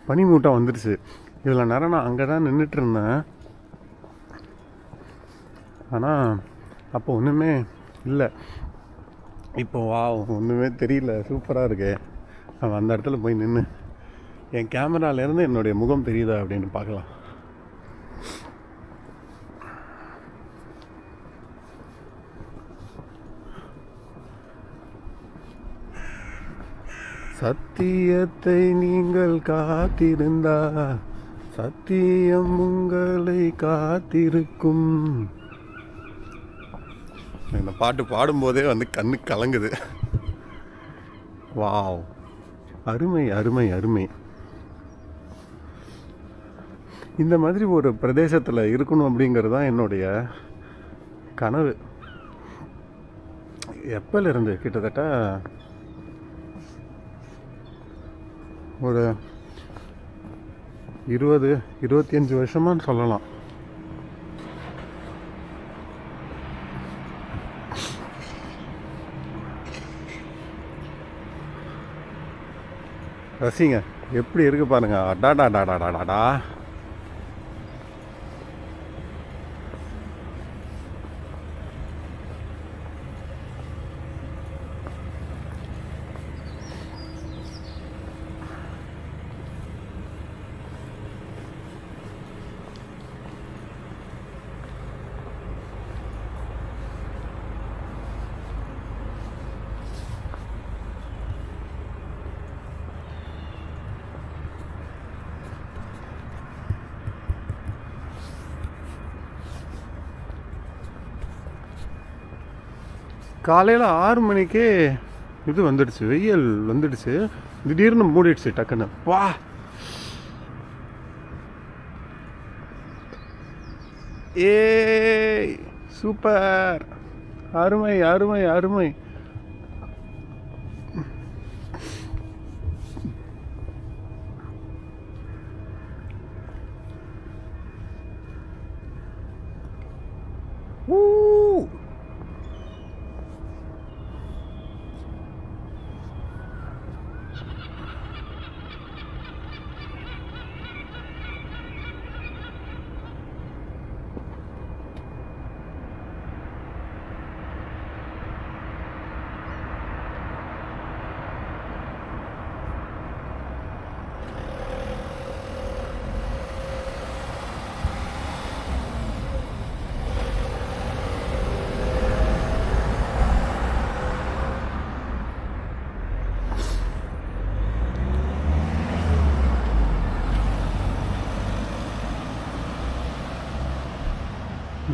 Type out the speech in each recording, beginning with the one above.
பனிமூட்டம் வந்துடுச்சு. இதில் நேரம் நான் அங்கே தான் நின்றுட்டு இருந்தேன். ஆனால் அப்போ ஒன்றுமே இல்லை. இப்போ ஒன்றுமே தெரியல. சூப்பராக இருக்கு. அவன் அந்த இடத்துல போய் நின்று என் கேமராலேருந்து என்னுடைய முகம் தெரியுதா அப்படின்னு பார்க்கலாம். சத்தியத்தை நீங்கள் காத்திருந்தா சத்தியம் உங்களை காத்திருக்கும். இந்த பாட்டு பாடும்போதே வந்து கண்ணு கலங்குது. வாவ், அருமை அருமை அருமை. இந்த மாதிரி ஒரு பிரதேசத்தில் இருக்கணும் அப்படிங்கிறது தான் என்னுடைய கனவு. எப்போலேருந்து கிட்டத்தட்ட ஒரு 20-25 வருஷமானு சொல்லலாம். ரசிங்க, எப்படி இருக்கு பாருங்க. அடாடாடாடாடாடா. காலையில் 6 மணிக்கே இது வந்துடுச்சு, வெயில் வந்துடுச்சு. திடீர்னு மூடிடுச்சு டக்குன்னு. வா, ஏ சூப்பர், அருமை அருமை அருமை.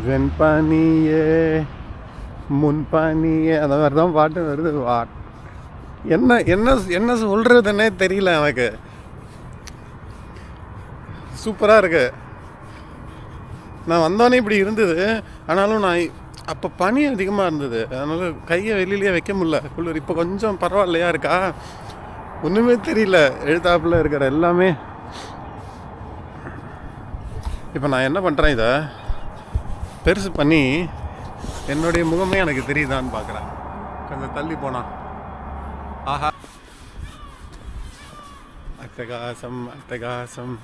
வெண்பானியே முன்பானியே அந்த மாதிரி தான் பாட்டு வருது. என்ன என்ன என்ன சொல்கிறதுன்னே தெரியல எனக்கு. சூப்பராக இருக்கு. நான் வந்தோடனே இப்படி இருந்தது. ஆனாலும் நான் அப்போ பனி அதிகமாக இருந்தது, அதனால் கையை வெளியிலேயே வைக்க முடியல. குளிர் இப்போ கொஞ்சம் பரவாயில்லையா இருக்கா, ஒன்றுமே தெரியல. எழுத்தாப்பில் இருக்கிற எல்லாமே. இப்போ நான் என்ன பண்ணுறேன், இதை பெருசு பண்ணி என்னுடைய முகமே எனக்கு தெரியுதான்னு பார்க்குறேன். கொஞ்சம் தள்ளி போனா. ஆஹா, அட்டகாசம் அட்டகாசம்.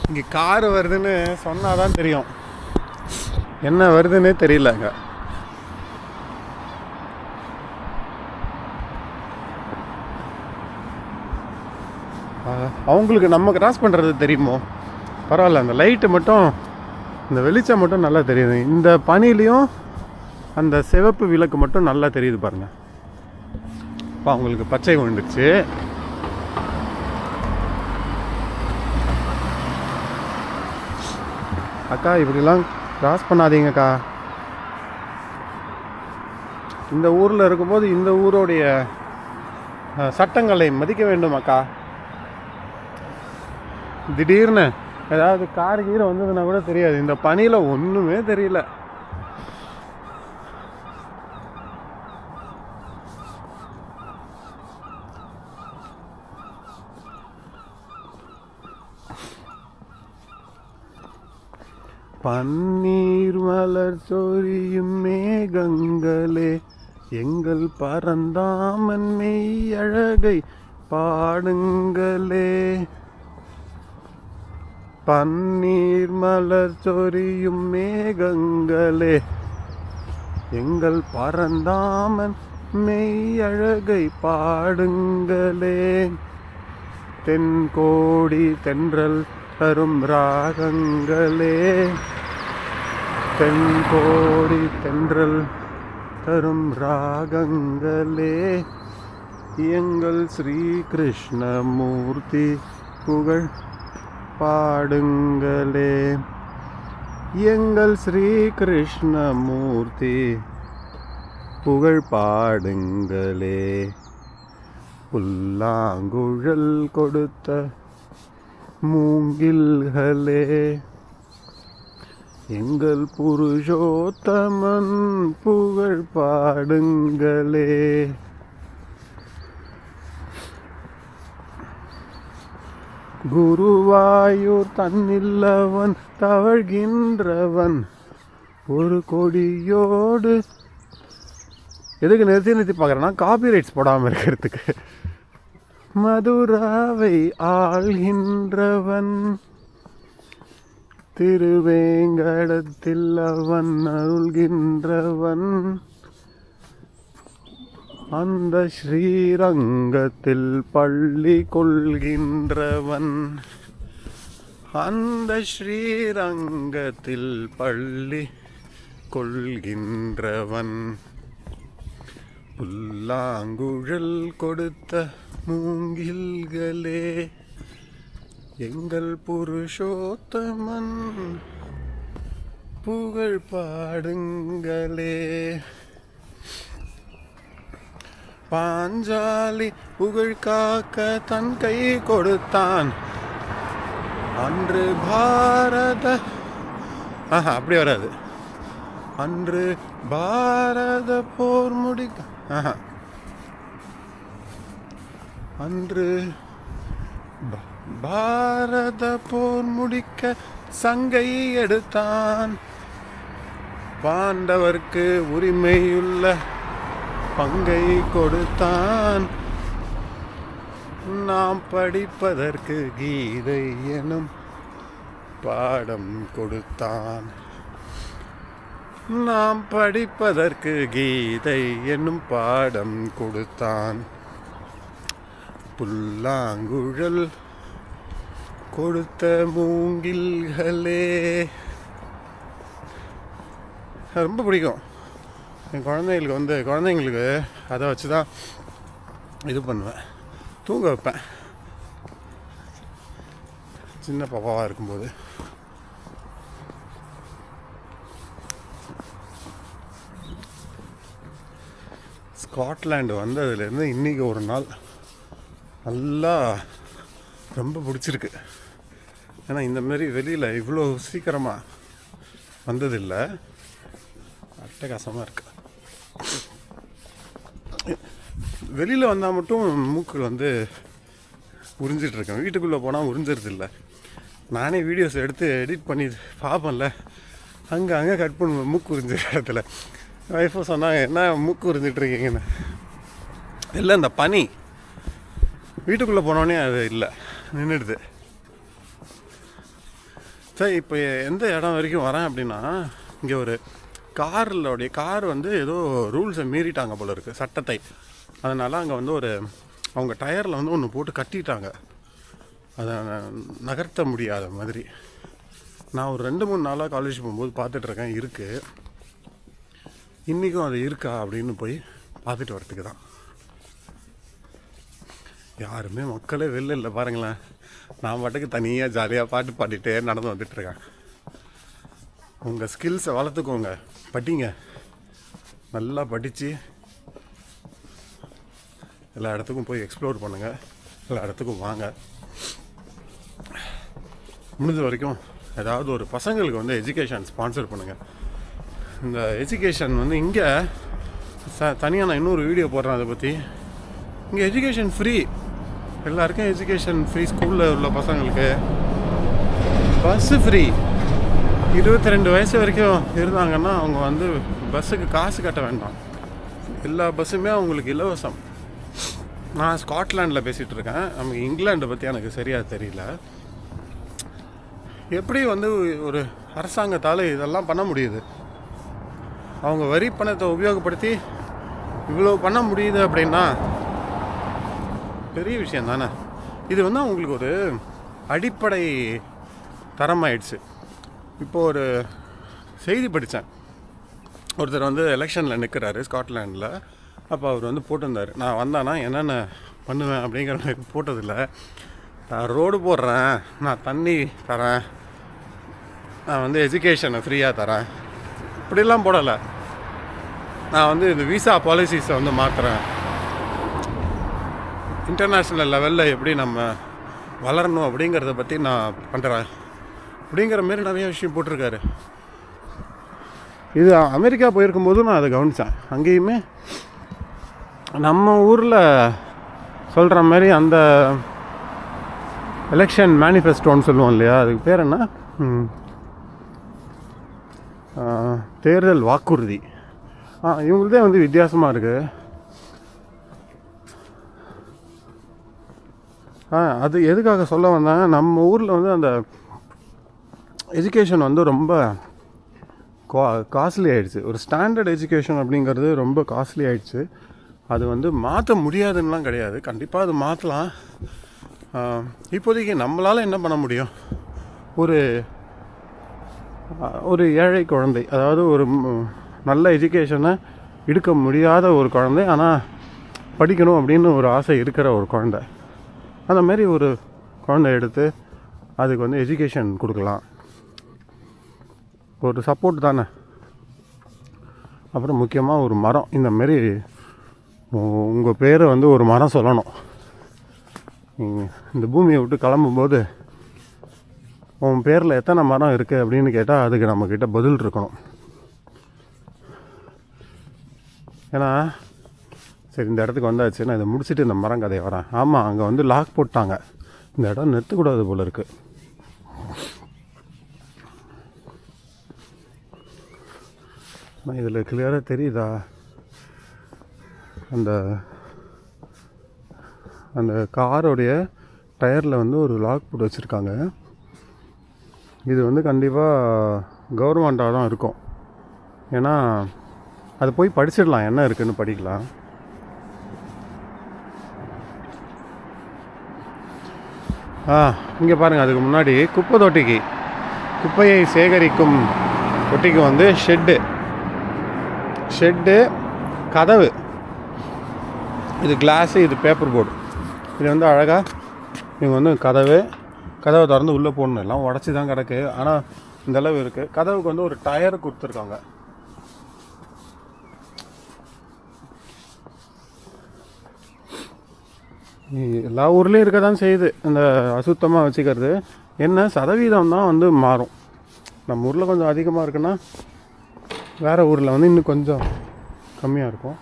இங்கே கார் வருதுன்னு சொன்னாதான் தெரியும், என்ன வருதுன்னே தெரியல அங்கே. அவங்களுக்கு நம்ம கிராஸ் பண்ணுறது தெரியுமோ பரவாயில்ல. அந்த லைட்டு மட்டும், இந்த வெளிச்சம் மட்டும் நல்லா தெரியுது. இந்த பனிலையும் அந்த சிவப்பு விளக்கு மட்டும் நல்லா தெரியுது பாருங்க. இப்போ அவங்களுக்கு பச்சை விழுந்துச்சு. அக்கா இப்படிலாம் கிராஸ் பண்ணாதீங்கக்கா. இந்த ஊரில் இருக்கும்போது இந்த ஊரோடைய சட்டங்களை மதிக்க வேண்டும் அக்கா. திடீர்னு ஏதாவது கார் கீரை வந்ததுன்னா கூட தெரியாது. இந்த பனியில் ஒன்றுமே தெரியல. பன்னீர் மலர் சொரியும் மேகங்களே எங்கள் பரந்தாமன் மெய் அழகை பாடுங்களே. பன்னீர் மலர் சொரியும் மேகங்களே, எங்கள் பரந்தாமன் மெய் அழகை பாடுங்களே. தென்கோடி தென்றல் தரும் ராகங்களே, தென்கோடி தென்றல் தரும் ராகங்களே. எங்கள் ஸ்ரீ கிருஷ்ணமூர்த்தி புகழ் பாடுங்களே. எங்கள் ஸ்ரீ கிருஷ்ணமூர்த்தி புகழ் பாடுங்களே. புல்லாங்குழல் கொடுத்த மூங்கில்களே, எங்கள் புருஷோத்தமன் புகழ் பாடுங்களே. குருவாயூர் தன்னில்லவன் தவழ்கின்றவன் ஒரு கொடியோடு. எதுக்கு நிறுத்தி பார்க்குறேன்னா காப்பிரைட்ஸ் போடாமல் இருக்கிறதுக்கு. மதுராவை ஆள்கின்றவன் திருவேங்கடத்தில் அவன் அருள்கின்றவன். அந்த ஸ்ரீரங்கத்தில் பள்ளி கொள்கின்றவன். அந்த ஸ்ரீரங்கத்தில் பள்ளி கொள்கின்றவன். புல்லாங்குழல் கொடுத்த மூங்கில்களே, எங்கள் புருஷோத்தமன் புகழ் பாடுங்களே. பாஞ்சாலி புகழ் காக்க தன் கை கொடுத்தான் அன்று பாரத. அப்படி வராது. அன்று பாரத போர் முடிக்க. அன்று பாரத போர் முடிக்க சங்கை எடுத்தான். பாண்டவர்க்கு உரிமையுள்ள பங்கை கொடுத்தான். நாம் படிப்பதற்கு கீதை எனும் பாடம் கொடுத்தான். நாம் படிப்பதற்கு கீதை என்னும் பாடம் கொடுத்தான். புல்லாங்குழல் கொடுத்த மூங்கில்களே. ரொம்ப பிடிக்கும் என் குழந்தைங்களுக்கு அதை வச்சு தான் இது பண்ணுவேன், தூங்க வைப்பேன் சின்ன பாப்பாவாக இருக்கும்போது. ஸ்காட்லாண்டு வந்ததுலேருந்து இன்றைக்கி ஒரு நாள் நல்லா ரொம்ப பிடிச்சிருக்கு. ஏன்னா இந்தமாரி வெளியில் இவ்வளோ சீக்கிரமாக வந்ததில்லை. அட்டகாசமாக இருக்குது. வெளியில் வந்தால் மட்டும் மூக்கு உறிஞ்சிட்ருக்கேன். வீட்டுக்குள்ளே போனால் உறிஞ்சிருதில்லை. நானே வீடியோஸ் எடுத்து எடிட் பண்ணி பார்ப்பேன்ல, அங்கே கட் பண்ணுவேன் மூக்கு உறிஞ்சிற இடத்துல. ஒய்ஃபும் சொன்னாங்க, என்ன மூக்கு உறிஞ்சிட்ருக்கீங்கன்னு. இல்லை, இந்த பனி வீட்டுக்குள்ளே போனோடனே அது இல்லை, நின்றுடுது. சரி, இப்போ எந்த இடம் வரைக்கும் வரேன் அப்படின்னா, இங்கே ஒரு கார் ஏதோ ரூல்ஸை மீறிட்டாங்க போல இருக்குது, சட்டத்தை. அதனால் அங்கே அவங்க டயரில் ஒன்று போட்டு கட்டிட்டாங்க, அதை நகர்த்த முடியாத மாதிரி. நான் ஒரு 2-3 நாளாக காலேஜ் போகும்போது பார்த்துட்ருக்கேன், இருக்குது. இன்றைக்கும் அது இருக்கா அப்படின்னு போய் பார்த்துட்டு வரத்துக்கு தான். யாருமே மக்களே வெளில இல்லை பாருங்களேன். நான் பாட்டுக்கு தனியாக ஜாலியாக பாட்டு பாடிட்டே நடந்து வந்துட்டுருக்கேன். உங்கள் ஸ்கில்ஸை வளர்த்துக்கோங்க, படிங்க, நல்லா படித்து எல்லா இடத்துக்கும் போய் எக்ஸ்ப்ளோர் பண்ணுங்கள், எல்லா இடத்துக்கும் வாங்க. முடிஞ்ச வரைக்கும் ஏதாவது ஒரு பசங்களுக்கு எஜுகேஷன் ஸ்பான்சர் பண்ணுங்கள். இந்த எஜுகேஷன் இங்கே தனியாக நான் இன்னொரு வீடியோ போடுறேன் அதை பற்றி. இங்கே எஜுகேஷன் ஃப்ரீ, எல்லாருக்கும் எஜுகேஷன் ஃப்ரீ. ஸ்கூலில் உள்ள பசங்களுக்கு பஸ்ஸு ஃப்ரீ. 22 வயசு வரைக்கும் இருந்தாங்கன்னா அவங்க பஸ்ஸுக்கு காசு கட்ட வேண்டாம். எல்லா பஸ்ஸுமே அவங்களுக்கு இலவசம். நான் ஸ்காட்லாண்டில் பேசிகிட்டு இருக்கேன். நமக்கு இங்கிலாண்டை பற்றி எனக்கு சரியாக தெரியல. எப்படி வந்து ஒரு அரசாங்கத்தால் இதெல்லாம் பண்ண முடியுது? அவங்க வரி பணத்தை உபயோகப்படுத்தி இவ்வளோ பண்ண முடியுது அப்படின்னா பெரிய விஷயம் தானே. இது வந்து அவங்களுக்கு ஒரு அடிப்படை தரமாயிடுச்சு. இப்போது ஒரு செய்தி படித்தேன். ஒருத்தர் வந்து எலெக்ஷனில் நிற்கிறாரு ஸ்காட்லாண்டில். அப்போ அவர் வந்து போட்டிருந்தார், நான் வந்தானா என்னென்ன பண்ணுவேன் அப்படிங்கிற மாதிரி போட்டதில்லை. நான் ரோடு போடுறேன், நான் தண்ணி தரேன், நான் வந்து எஜுகேஷனை ஃப்ரீயாக தரேன், இப்படிலாம் போடலை. நான் வந்து இந்த விசா பாலிசிஸை வந்து மாற்றுறேன், இன்டர்நேஷ்னல் லெவலில் எப்படி நம்ம வளரணும் அப்படிங்கிறத பற்றி நான் பண்ணுறேன் அப்படிங்கிற மாரி நிறைய விஷயம் போட்டிருக்காரு. இது அமெரிக்கா போயிருக்கும்போது நான் அதை கவனித்தேன். அங்கேயுமே நம்ம ஊரில் சொல்கிற மாதிரி அந்த எலெக்ஷன் மேனிஃபெஸ்டோன்னு சொல்லுவோம் இல்லையா, அதுக்கு பேர் என்ன, தேர்தல் வாக்குறுதி. இவங்களதே வந்து வித்தியாசமாக இருக்குது. அது எதுக்காக சொல்ல வந்தேன், நம்ம ஊரில் வந்து அந்த எஜுகேஷன் வந்து ரொம்ப காஸ்ட்லி ஆகிடுச்சு. ஒரு ஸ்டாண்டர்ட் எஜுகேஷன் அப்படிங்கிறது ரொம்ப காஸ்ட்லி ஆகிடுச்சு. அது வந்து மாற்ற முடியாதுன்னெலாம் கிடையாது, கண்டிப்பாக அது மாற்றலாம். இப்போதைக்கு நம்மளால் என்ன பண்ண முடியும், ஒரு ஏழை குழந்தை, அதாவது ஒரு நல்ல எஜுகேஷனை எடுக்க முடியாத ஒரு குழந்தை, ஆனால் படிக்கணும் அப்படின்னு ஒரு ஆசை இருக்கிற ஒரு குழந்தை, அந்த மாதிரி ஒரு குழந்தை எடுத்து அதுக்கு வந்து எஜுகேஷன் கொடுக்கலாம். ஒரு சப்போர்ட் தானே. அப்புறம் முக்கியமாக ஒரு மரம், இந்த மாதிரி உங்கள் பேரை வந்து ஒரு மரம் சொல்லணும். இந்த பூமியை விட்டு கிளம்பும்போது உன் பேரில் எத்தனை மரம் இருக்குது அப்படின்னு கேட்டால் அதுக்கு நம்மக்கிட்ட பதில் இருக்கணும். ஏன்னா சரி, இந்த இடத்துக்கு வந்தாச்சு, நான் இதை முடிச்சுட்டு இந்த மரம் கதையை வரேன். ஆமாம், அங்கே வந்து லாக் போட்டாங்க, இந்த இடம் நிறுத்தக்கூடாது போல் இருக்குது. நான் இதில் கிளியராக தெரியுதா, அந்த காரோடைய டயரில் வந்து ஒரு லாக் போட்டு வச்சுருக்காங்க. இது வந்து கண்டிப்பாக கவர்மெண்ட்டாக தான் இருக்கும். ஏன்னா அது போய் படிச்சிடலாம், என்ன இருக்குதுன்னு படிக்கலாம். இங்கே பாருங்கள், அதுக்கு முன்னாடி குப்பை தொட்டிக்கு, குப்பையை சேகரிக்கும் தொட்டிக்கு வந்து ஷெட்டு, கதவு, இது கிளாஸு, இது பேப்பர் போர்டு. இது வந்து அழகாக இவங்க வந்து கதவை திறந்து உள்ளே போடணும். எல்லாம் உடச்சி தான் கிடக்கு, ஆனால் இந்த அளவு இருக்குது. கதவுக்கு வந்து ஒரு டயர் கொடுத்துருக்காங்க. எல்லா ஊர்லேயும் இருக்க தான் செய்யுது இந்த அசுத்தமாக வச்சுக்கிறது. என்ன சதவீதம் தான் வந்து மாறும். நம்ம ஊரில் கொஞ்சம் அதிகமாக இருக்குன்னா வேறு ஊரில் வந்து இன்னும் கொஞ்சம் கம்மியாக இருக்கும்.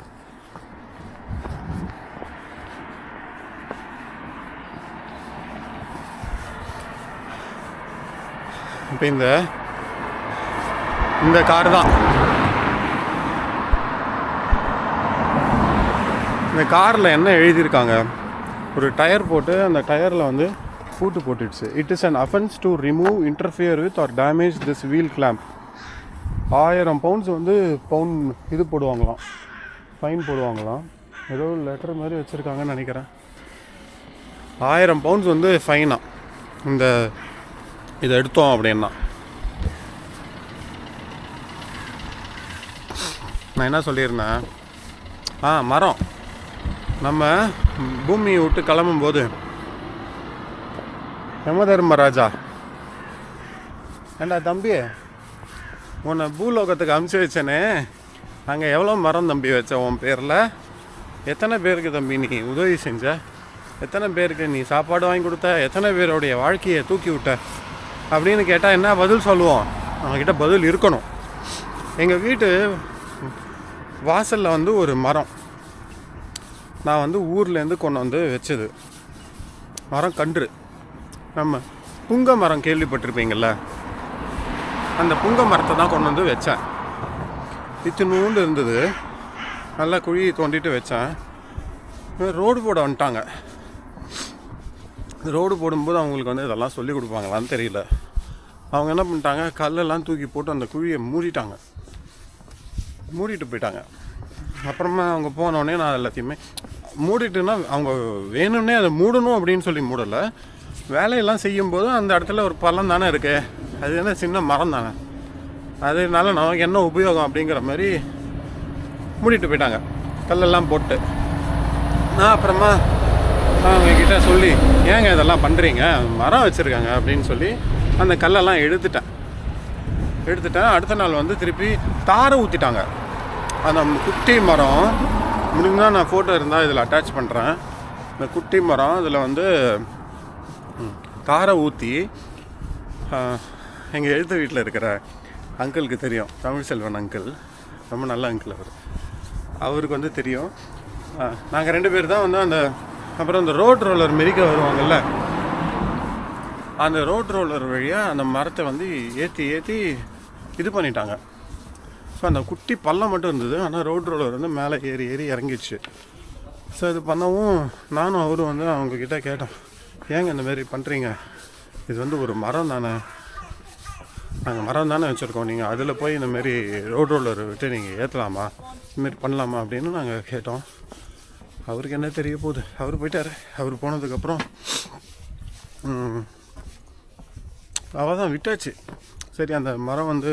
இப்போ இந்த கார் தான், இந்த காரில் என்ன எழுதியிருக்காங்க, ஒரு டயர் போட்டு அந்த டயரில் வந்து பூட்டு போட்டுடுச்சு. It is an offence to remove, interfere with or damage this wheel clamp. 1000 pounds வந்து இது போடுவாங்களாம், ஃபைன் போடுவாங்களாம். ஏதோ லெட்டர் மாதிரி வச்சுருக்காங்கன்னு நினைக்கிறேன். 1000 பவுண்ட்ஸ் வந்து ஃபைனா இதை எடுத்தோம் அப்படின்னா. நான் என்ன சொல்லியிருந்தேன், மரம் நம்ம பூமியை விட்டு கிளம்பும்போது யமதர்மராஜா, ஏண்டா தம்பி, உன்னை பூலோகத்துக்கு அனுப்பிச்சி வச்சேனே, அங்கே எவ்வளோ மரம் தம்பி வச்ச உன் பேரில், எத்தனை பேருக்கு தம்பி நீ உதவி செஞ்ச, எத்தனை பேருக்கு நீ சாப்பாடு வாங்கி கொடுத்த, எத்தனை பேருடைய வாழ்க்கையை தூக்கி விட்ட அப்படின்னு கேட்டால் என்ன பதில் சொல்லுவோம்? நம்மக்கிட்ட பதில் இருக்கணும். எங்கள் வீட்டு வாசலில் வந்து ஒரு மரம் நான் வந்து ஊர்லேருந்து கொண்டு வந்து வச்சது, மரம் கன்று. நம்ம புங்க மரம் கேள்விப்பட்டிருப்பீங்கள்ல, அந்த புங்க மரத்தை தான் கொண்டு வந்து வச்சேன். இத்தினூண்டு இருந்தது. நல்லா குழி தோண்டிட்டு வச்சேன். ரோடு போட வந்துட்டாங்க. ரோடு போடும்போது அவங்களுக்கு வந்து இதெல்லாம் சொல்லி கொடுப்பாங்களான்னு தெரியல. அவங்க என்ன பண்ணிட்டாங்க, கல்லெல்லாம் தூக்கி போட்டு அந்த குழியை மூடிட்டு போயிட்டாங்க. அப்புறமா அவங்க போனோடனே நான் எல்லாத்தையுமே மூடிட்டுன்னா, அவங்க வேணும்னே அதை மூடணும் அப்படின்னு சொல்லி மூடலை. வேலையெல்லாம் செய்யும்போது அந்த இடத்துல ஒரு பள்ளம் தானே இருக்குது, அது என்ன சின்ன மரம் தானே, அதனால நமக்கு என்ன உபயோகம் அப்படிங்கிற மாதிரி மூடிட்டு போயிட்டாங்க கல்லெல்லாம் போட்டு. நான் அப்புறமா அவங்கக்கிட்ட சொல்லி, ஏங்க இதெல்லாம் பண்ணுறீங்க, மரம் வச்சுருக்காங்க அப்படின்னு சொல்லி அந்த கல்லெல்லாம் எடுத்துட்டேன். அடுத்த நாள் வந்து திருப்பி தாரை ஊற்றிட்டாங்க. அந்த குட்டி மரம் முடிஞ்சால் நான் ஃபோட்டோ இருந்தால் இதில் அட்டாச் பண்ணுறேன். இந்த குட்டி மரம் இதில் வந்து தாரை ஊற்றி, எங்கள் எழுத்து வீட்டில் இருக்கிற அங்கிளுக்கு தெரியும், தமிழ் செல்வன் அங்கிள், ரொம்ப நல்ல அங்கிள் அவருக்கு வந்து தெரியும். நாங்கள் 2 பேர் தான் வந்து அப்புறம் அந்த ரோட் ரோலர் மிதிக்க வருவாங்கள்ல, அந்த ரோட் ரோலர் வழியாக அந்த மரத்தை வந்து ஏற்றி இது பண்ணிட்டாங்க. ஸோ அந்த குட்டி பள்ளம் மட்டும் இருந்தது, ஆனால் ரோட் ரோலர் வந்து மேலே ஏறி இறங்கிடுச்சு. ஸோ இது பண்ணவும் நானும் அவரும் வந்து அவங்கக்கிட்ட கேட்டோம், ஏங்க இந்த மாதிரி பண்ணுறீங்க, இது வந்து ஒரு மரம் தானே, நாங்கள் மரம் தானே வச்சுருக்கோம், நீங்கள் அதில் போய் இந்தமாரி ரோட் ரோலர் விட்டு நீங்கள் ஏற்றலாமா, இதுமாரி பண்ணலாமா அப்படின்னு நாங்கள் கேட்டோம். அவருக்கு என்ன தெரிய போகுது, அவர் போயிட்டார். அவர் போனதுக்கப்புறம் அவள் தான் விட்டாச்சு. சரி, அந்த மரம் வந்து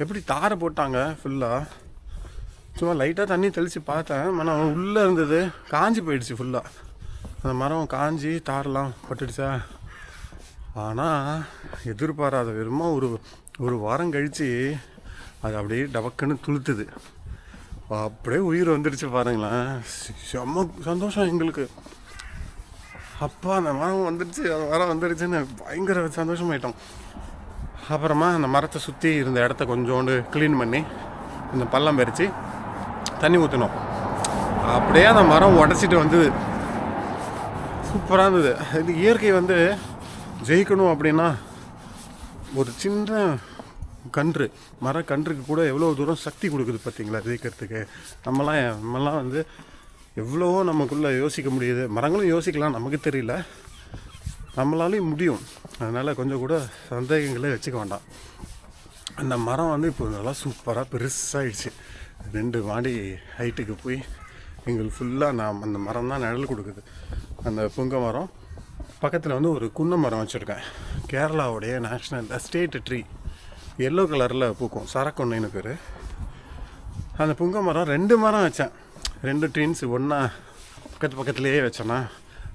எப்படி தாரை போட்டாங்க ஃபுல்லாக, சும்மா லைட்டாக தண்ணி தெளித்து பார்த்தேன், ஆனால் உள்ளே இருந்தது காஞ்சி போயிடுச்சு ஃபுல்லாக. அந்த மரம் காஞ்சி தாரெலாம் பட்டுடுச்சா. ஆனால் எதிர்பாராத விதமாக ஒரு வாரம் கழித்து அது அப்படியே டபக்குன்னு துளுத்துது. அப்படியே உயிர் வந்துடுச்சு பாருங்களேன். செம்ம சந்தோஷம் எங்களுக்கு. அப்பா அந்த மரம் வந்துடுச்சு, அந்த மரம் வந்துடுச்சுன்னு பயங்கர சந்தோஷமாயிட்டோம். அப்புறமா அந்த மரத்தை சுற்றி இருந்த இடத்த கொஞ்சோண்டு க்ளீன் பண்ணி இந்த பள்ளம் பறித்து தண்ணி ஊற்றினோம். அப்படியே அந்த மரம் உடச்சிட்டு வந்தது. சூப்பராக இருந்தது. இது இயற்கை வந்து ஜெயிக்கணும் அப்படின்னா ஒரு சின்ன மரக்கன்றுக்கு கூட எவ்வளோ தூரம் சக்தி கொடுக்குது பார்த்தீங்களா ஜெயிக்கிறதுக்கு. நம்மலாம் வந்து எவ்வளவோ நமக்குள்ளே யோசிக்க முடியுது. மரங்களும் யோசிக்கலாம், நமக்கு தெரியல, நம்மளாலையும் முடியும். அதனால் கொஞ்சம் கூட சந்தேகங்களே வச்சுக்க வேண்டாம். அந்த மரம் வந்து இப்போ நல்லா சூப்பராக பெருசாகிடுச்சு. 2 மாடி ஹைட்டுக்கு போய் எங்களுக்கு ஃபுல்லாக அந்த மரம் தான் நிழல் கொடுக்குது. அந்த புங்க மரம் பக்கத்தில் வந்து ஒரு குன்ன மரம் வச்சுருக்கேன். கேரளாவுடைய நேஷ்னல் ஸ்டேட் ட்ரீ, எல்லோ கலரில் பூக்கும், சரக்கொன்னைன்னு பேர். அந்த புங்க மரம் 2 மரம் வச்சேன், 2 ட்ரீன்ஸ் ஒன்றா பக்கத்துலேயே வச்சேன்னா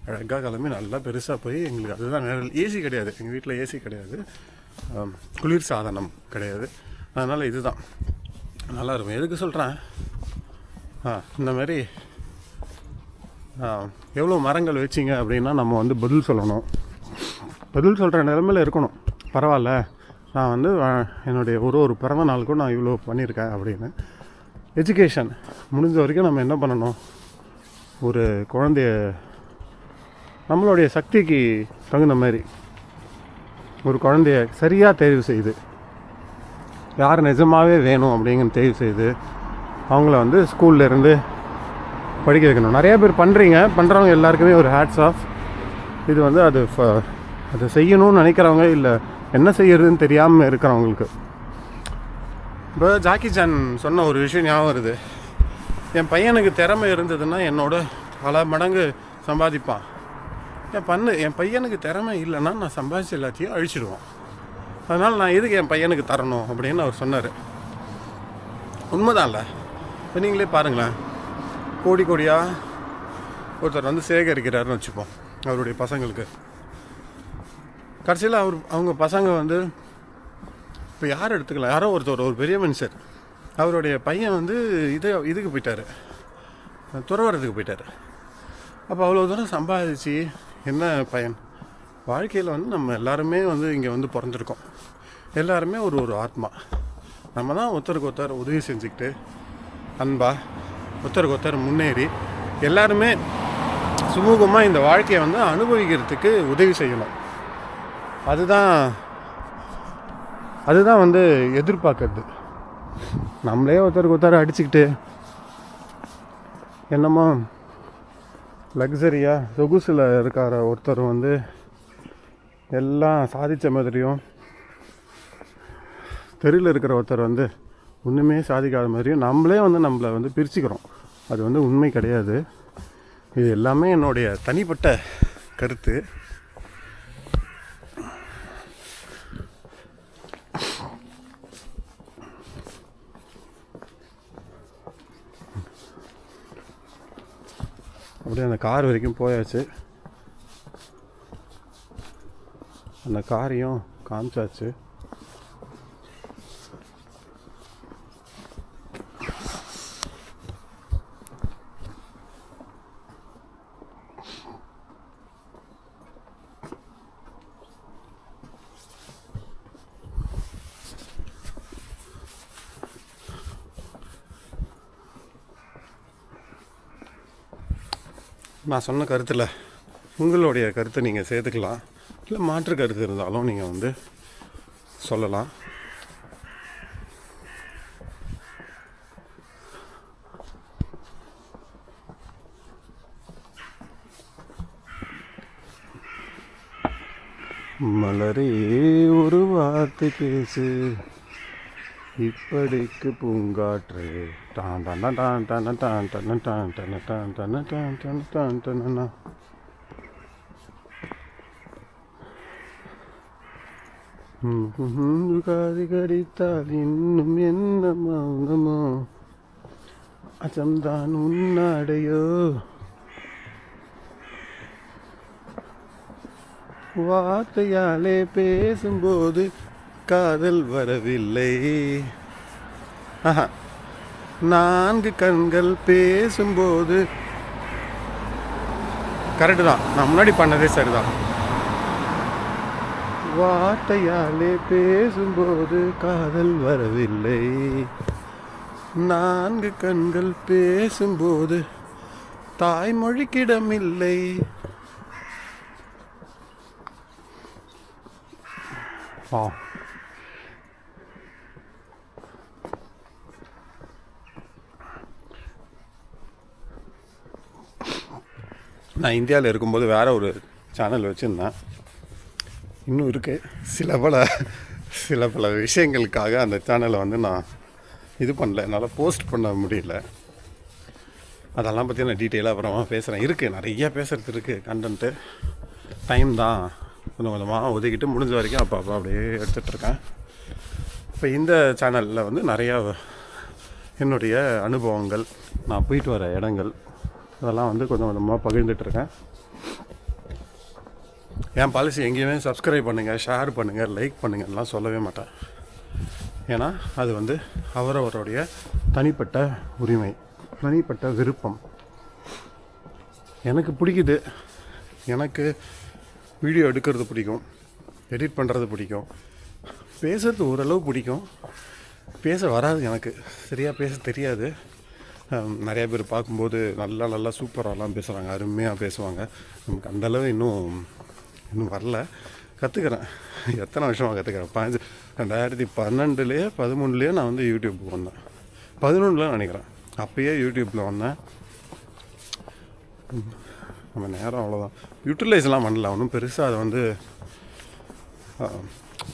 அழகாக கிளம்பி நல்லா பெருசாக போய் எங்களுக்கு அதுதான் நிழல். ஏசி கிடையாது எங்கள் வீட்டில், ஏசி கிடையாது, குளிர் சாதனம் கிடையாது. அதனால் இதுதான் நல்லாயிருக்கும். எதுக்கு சொல்கிறேன், இந்த மாதிரி எவ்வளோ மரங்கள் வச்சிங்க அப்படின்னா நம்ம வந்து பதில் சொல்லணும். பதில் சொல்கிற நிலைமையில் இருக்கணும். பரவாயில்ல, நான் வந்து என்னுடைய ஒரு பிறந்த நாளுக்கும் நான் இவ்வளோ பண்ணியிருக்கேன் அப்படின்னு. எஜுகேஷன் முடிஞ்ச வரைக்கும் நம்ம என்ன பண்ணணும், ஒரு குழந்தைய நம்மளுடைய சக்திக்கு தகுந்த மாதிரி ஒரு குழந்தைய சரியாக தேர்வு செய்து, யார் நிஜமாகவே வேணும் அப்படிங்கிற தேர்வு செய்து அவங்கள வந்து ஸ்கூல்லேருந்து படிக்க வைக்கணும். நிறையா பேர் பண்ணுறவங்க எல்லாருக்குமே ஒரு ஹேட்ஸ் ஆஃப். இது வந்து அதை செய்யணும்னு நினைக்கிறவங்க, இல்லை என்ன செய்யறதுன்னு தெரியாமல் இருக்கிறவங்களுக்கு. இப்போ ஜாக்கி சான் சொன்ன ஒரு விஷயம் ஞாபகம் வருது. என் பையனுக்கு திறமை இருந்ததுன்னா என்னோட பல மடங்கு சம்பாதிப்பான். என் பையனுக்கு திறமை இல்லைன்னா நான் சம்பாதிச்சு எல்லாத்தையும் அழிச்சிடுவான். அதனால் நான் எதுக்கு என் பையனுக்கு தரணும் அப்படின்னு அவர் சொன்னார். உண்மைதான்ல. இப்போ நீங்களே பாருங்களேன், கோடியாக ஒருத்தர் வந்து சேகரிக்கிறாருன்னு வச்சுப்போம் அவருடைய பசங்களுக்கு. கடைசியில் அவங்க பசங்க வந்து இப்போ யார் எடுத்துக்கலாம், யாரோ ஒரு பெரிய மனுஷர், அவருடைய பையன் வந்து இதுக்கு போயிட்டார், துறவரத்துக்கு போயிட்டார். அப்போ அவ்வளோ தூரம் சம்பாதிச்சு என்ன பயன்? வாழ்க்கையில் வந்து நம்ம எல்லாருமே வந்து இங்கே வந்து பிறந்திருக்கோம். எல்லாருமே ஒரு ஆத்மா. நம்ம தான் ஒருத்தருக்கு ஒருத்தர் உதவி செஞ்சுக்கிட்டு அன்பாக ஒருத்தருக்கு ஒருத்தர் முன்னேறி எல்லாருமே சுமூகமாக இந்த வாழ்க்கையை வந்து அனுபவிக்கிறதுக்கு உதவி செய்யணும். அதுதான் வந்து எதிர்பார்க்கறது. நம்மளே ஒருத்தருக்கு ஒருத்தர் அடிச்சுக்கிட்டு என்னமோ லக்ஸரியாக சொகுசில் இருக்கார ஒருத்தர் வந்து எல்லாம் சாதித்த மாதிரியும், தெருவில் இருக்கிற ஒருத்தர் வந்து ஒன்றுமே சாதிக்காத மாதிரியும் நம்மளே வந்து நம்மளை வந்து பிரிச்சுக்கிறோம். அது வந்து உண்மை கிடையாது. இது எல்லாமே என்னுடைய தனிப்பட்ட கருத்து. அப்படியே அந்த கார் வரைக்கும் போயாச்சு. அந்த காரையும் காமிச்சாச்சு. நான் சொன்ன கருத்தில் உங்களுடைய கருத்தை நீங்கள் சேர்த்துக்கலாம். இல்லை மாற்று கருத்து இருந்தாலும் நீங்கள் வந்து சொல்லலாம். மலரே ஒரு வார்த்தை பேசு, இப்படிக்கு பூங்காற்று டான் டான் டான் டான் டான் டான் டான் டான் டான் டான் டான் டான் டான் டான். காதி கடித்தால் இன்னும் என்ன மௌனமோ, அச்சம்தான் உன்னாடையோ, வார்த்தையாலே பேசும்போது காதல் வரவில்லை. நான்கு கண்கள் பேசும்போது கரெக்டு தான். நான் முன்னாடி பண்ணதே சரிதான். வார்த்தையாலே பேசும்போது காதல் வரவில்லை. நான்கு கண்கள் பேசும்போது தாய்மொழிக்கிடமில்லை. நான் இந்தியாவில் இருக்கும்போது வேறு ஒரு சேனல் வச்சுருந்தேன். இன்னும் இருக்குது. சில பல விஷயங்களுக்காக அந்த சேனலை வந்து நான் இது பண்ணல, என்னால் போஸ்ட் பண்ண முடியல. அதெல்லாம் பற்றி நான் டீட்டெயிலாக அப்புறமா பேசுகிறேன். இருக்குது, நிறையா பேசுகிறது இருக்குது. கண்டென்ட்டு டைம் தான் கொஞ்சம் கொஞ்சமாக ஒதுக்கிட்டு முடிஞ்ச வரைக்கும் அப்போ அப்படியே எடுத்துகிட்ருக்கேன். இப்போ இந்த சேனலில் வந்து நிறையா என்னுடைய அனுபவங்கள், நான் போயிட்டு வர இடங்கள், அதெல்லாம் வந்து கொஞ்சம் கொஞ்சமாக பகிர்ந்துட்டுருக்கேன். என் பாலிசி எங்கேயுமே சப்ஸ்கிரைப் பண்ணுங்கள், ஷேர் பண்ணுங்கள், லைக் பண்ணுங்கள்லாம் சொல்லவே மாட்டேன். ஏன்னா அது வந்து அவரவருடைய தனிப்பட்ட உரிமை, தனிப்பட்ட விருப்பம். எனக்கு பிடிக்குது, எனக்கு வீடியோ எடுக்கிறது பிடிக்கும், எடிட் பண்ணுறது பிடிக்கும், பேசுறது ஓரளவு பிடிக்கும். பேச வராது எனக்கு, சரியாக பேச தெரியாது. நிறையா பேர் பார்க்கும்போது நல்லா சூப்பராகலாம் பேசுகிறாங்க, அருமையாக பேசுவாங்க. நமக்கு அந்தளவு இன்னும் வரல. கற்றுக்கிறேன். எத்தனை வருஷமாக கற்றுக்கிறேன். 2012 13 நான் வந்து யூடியூப்புக்கு வந்தேன். 11 நினைக்கிறேன். அப்போயே யூடியூப்பில் வந்தேன். நம்ம நேரம் அவ்வளோதான், யூட்டிலைஸ்லாம் பண்ணல ஒன்றும் பெருசாக. அதை வந்து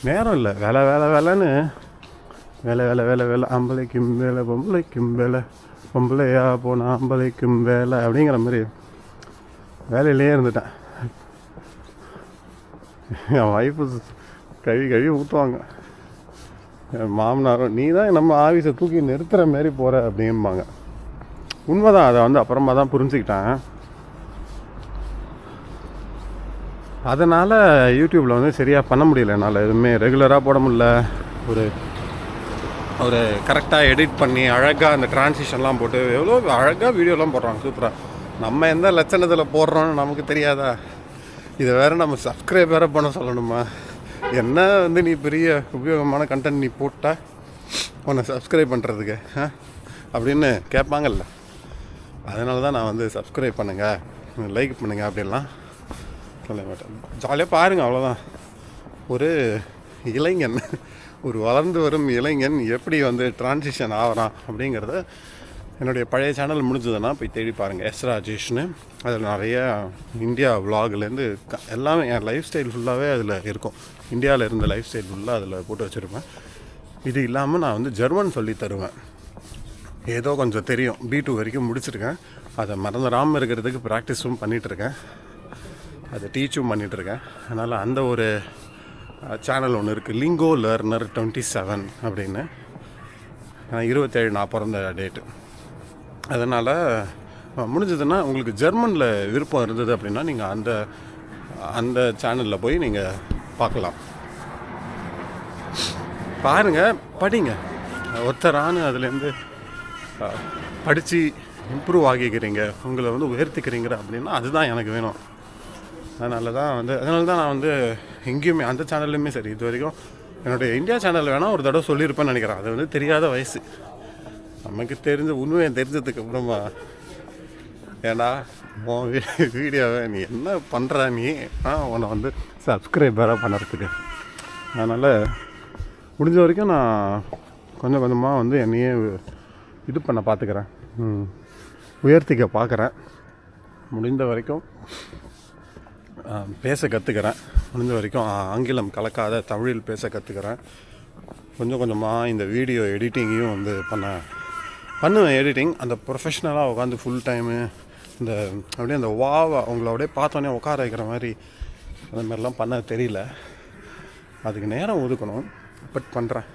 நேரம் இல்லை, வேலைன்னு வேலை ஆம்பளைக்கும் வேலை, பொம்பளைக்கும் வேலை, பொம்பளையா போனால் ஆம்பளைக்கும் வேலை அப்படிங்கிற மாதிரி வேலையிலே இருந்துட்டேன். என் ஒய்ஃபு கழுவி ஊற்றுவாங்க. என் மாமனாரும், நீ தான் நம்ம ஆஃபீஸை தூக்கி நிறுத்துகிற மாரி போகிற அப்படிம்பாங்க. உண்மைதான். அதை வந்து அப்புறமா தான் புரிஞ்சுக்கிட்டேன். அதனால் யூடியூப்பில் வந்து சரியாக பண்ண முடியல என்னால். எதுவுமே ரெகுலராக போட முடியல. ஒரு கரெக்டாக எடிட் பண்ணி அழகாக அந்த ட்ரான்சிஷன்லாம் போட்டு எவ்வளோ அழகாக வீடியோலாம் போடுறாங்க, சூப்பராக. நம்ம எந்த லட்சணத்தில் போடுறோன்னு நமக்கு தெரியாதா? இதை வேறு நம்ம சப்ஸ்கிரைப் வேறு பண்ண சொல்லணுமா? என்ன வந்து நீ பெரிய உபயோகமான கண்டென்ட் நீ போட்டால் உன்னை சப்ஸ்கிரைப் பண்ணுறதுக்கு அப்படின்னு கேட்பாங்கல்ல. அதனால தான் நான் வந்து சப்ஸ்கிரைப் பண்ணுங்கள், லைக் பண்ணுங்கள் அப்படின்லாம் சொல்ல மாட்டேன். ஜாலியாக பாருங்கள், அவ்வளோதான். ஒரு இளைஞன், ஒரு வளர்ந்து வரும் இளைஞன் எப்படி வந்து டிரான்சிஷன் ஆகிறான் அப்படிங்கிறத என்னுடைய பழைய சேனல் முடிஞ்சதுன்னா போய் தேடி பாருங்கள், எஸ் ராஜேஷ்னு. அதில் நிறைய இந்தியா விலாக்லேருந்து எல்லாமே என் லைஃப் ஸ்டைல் ஃபுல்லாகவே அதில் இருக்கும். இந்தியாவில் இருந்த லைஃப் ஸ்டைல் ஃபுல்லாக அதில் போட்டு வச்சுருப்பேன். இது இல்லாமல் நான் வந்து ஜெர்மன் சொல்லி தருவேன். ஏதோ கொஞ்சம் தெரியும், B2 வரைக்கும் முடிச்சிருக்கேன். அதை மறந்துடாமல் இருக்கிறதுக்கு ப்ராக்டிஸும் பண்ணிகிட்ருக்கேன், அதை டீச்சும் பண்ணிகிட்ருக்கேன். அதனால் அந்த ஒரு சேனல் ஒன்று இருக்குது, லிங்கோ லேர்னர் 27 அப்படின்னு. 27 நான் பிறந்த டேட்டு. அதனால் முடிஞ்சதுன்னா உங்களுக்கு ஜெர்மனில் விருப்பம் இருந்தது அப்படின்னா நீங்கள் அந்த சேனலில் போய் நீங்கள் பார்க்கலாம். பாருங்கள், படிங்க. ஒருத்தரானு அதுலேருந்து படித்து இம்ப்ரூவ் ஆகிக்கிறீங்க, உங்களை வந்து உயர்த்திக்கிறீங்க அப்படின்னா அதுதான் எனக்கு வேணும். அதனால தான் நான் வந்து எங்கேயுமே அந்த சேனல்லையுமே சரி, இது வரைக்கும் என்னுடைய இந்தியா சேனல் வேணால் ஒரு தடவை சொல்லியிருப்பேன்னு நினைக்கிறேன். அது வந்து தெரியாத வயசு, நமக்கு தெரிஞ்ச உண்மையை தெரிஞ்சதுக்கு அப்புறமா ஏன்னா உன் வீடியோவை நீ என்ன பண்ணுற நீ உன்னை வந்து சப்ஸ்கிரைபராக பண்ணுறதுக்கு. அதனால் முடிஞ்ச வரைக்கும் நான் கொஞ்சம் கொஞ்சமாக வந்து என்னையே இது பண்ண பார்த்துக்கிறேன், உயர்த்திக்க பார்க்குறேன். முடிந்த வரைக்கும் பேச கற்றுக்கிறேன். முடிஞ்ச வரைக்கும் ஆங்கிலம் கலக்காத தமிழில் பேச கற்றுக்கிறேன். கொஞ்சம் கொஞ்சமாக இந்த வீடியோ எடிட்டிங்கையும் வந்து பண்ணுவேன். எடிட்டிங் அந்த ப்ரொஃபஷ்னலாக உட்காந்து ஃபுல் டைமு இந்த அப்படியே அந்த அவங்கள அப்படியே பார்த்தோன்னே உட்கார வைக்கிற மாதிரி அந்த மாதிரிலாம் பண்ண தெரியல. அதுக்கு நேரம் ஒதுக்கணும், பட் பண்ணுறேன்.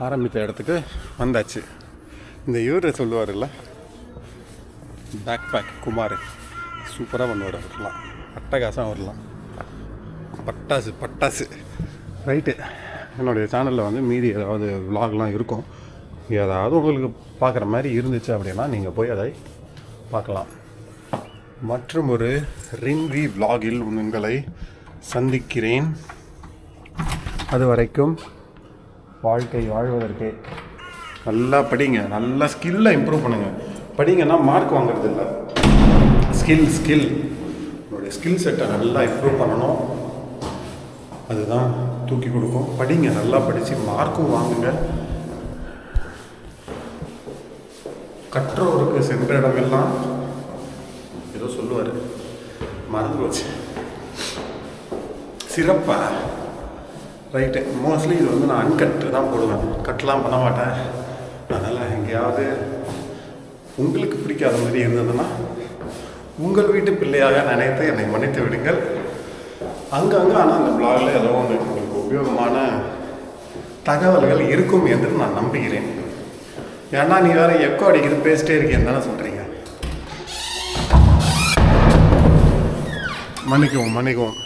ஆரம்பித்த இடத்துக்கு வந்தாச்சு. இந்த இவரை சொல்லுவார்ல, பேக் குமார், சூப்பராக பண்ணுவார். வரலாம், அட்டகாசம் வரலாம், பட்டாசு. ரைட்டு, என்னுடைய சேனலில் வந்து மீதி ஏதாவது விலாக்லாம் இருக்கும். ஏதாவது உங்களுக்கு பார்க்குற மாதிரி இருந்துச்சு அப்படின்னா நீங்கள் போய் அதை பார்க்கலாம். மற்றும் ஒரு ரின்வி விலாகில் உங்களை சந்திக்கிறேன். அது வரைக்கும் வாழ்க்கை வாழ்வதற்கே நல்லா படிங்க, நல்லா ஸ்கில்லை இம்ப்ரூவ் பண்ணுங்கள். படிங்கன்னா மார்க் வாங்குறது இல்லை, ஸ்கில் உங்களுடைய ஸ்கில் செட்டை நல்லா இம்ப்ரூவ் பண்ணணும். அதுதான் தூக்கி கொடுக்கும். படிங்க, நல்லா படித்து மார்க்கும் வாங்குங்க. கற்றோருக்கு சென்ற இடமெல்லாம் ஏதோ சொல்லுவார், மறந்து போச்சு. சிறப்பா ரைட்டு. மோஸ்ட்லி இது வந்து நான் அன்கட்டு தான் போடுவேன், கட்லாம் பண்ண மாட்டேன். அதனால் எங்கேயாவது உங்களுக்கு பிடிக்காத மாதிரி இருந்ததுன்னா உங்கள் வீட்டு பிள்ளையாக நினைத்து என்னை மன்னித்து விடுங்கள். அங்கங்கே ஆனால் அந்த பிளாகில் ஏதோ ஒன்று உங்களுக்கு உபயோகமான தகவல்கள் இருக்கும் என்று நான் நம்புகிறேன். ஏன்னா நீ வேறு எக்கோ அடிக்கிறது பேசிட்டே இருக்கேன்னு தானே சொல்கிறீங்க. மன்னிக்குவோம்.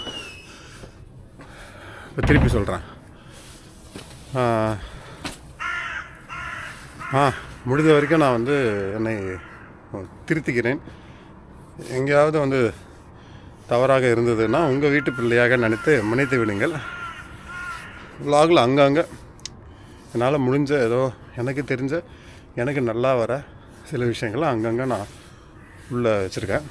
இப்போ திருப்பி சொல்கிறேன். முடிஞ்ச வரைக்கும் நான் வந்து என்னை திருத்திக்கிறேன். எங்கேயாவது வந்து தவறாக இருந்ததுன்னா உங்கள் வீட்டு பிள்ளையாக நினைத்து மன்னித்து விடுங்கள். விலாகில் அங்கங்கே என்னால் முடிஞ்ச ஏதோ எனக்கு தெரிஞ்ச எனக்கு நல்லா வர சில விஷயங்களை அங்கங்கே நான் உள்ளே வச்சுருக்கேன்.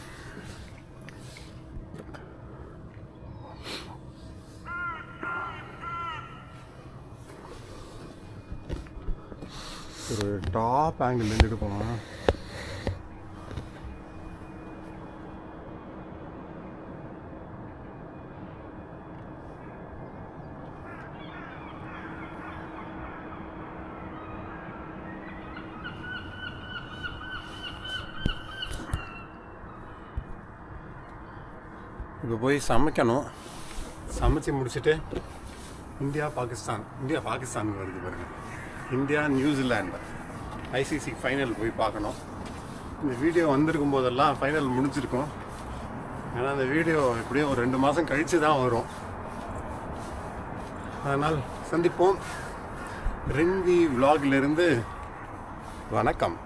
ஒரு டாப் ஆங்கிள்லேருந்து எடுப்போம். இப்போ போய் சமைக்கணும். சமைச்சு முடிச்சுட்டு இந்தியா பாகிஸ்தானுக்கு வருது பாருங்கள். இந்தியா நியூசிலாண்டு ICC ஃபைனல் போய் பார்க்கணும். இந்த வீடியோ வந்திருக்கும் போதெல்லாம் ஃபைனல் முடிஞ்சிருக்கும். ஏன்னா அந்த வீடியோ எப்படியும் ஒரு 2 மாதம் கழித்து தான் வரும். அதனால் சந்திப்போம். ரின்வி விலாகிலிருந்து வணக்கம்.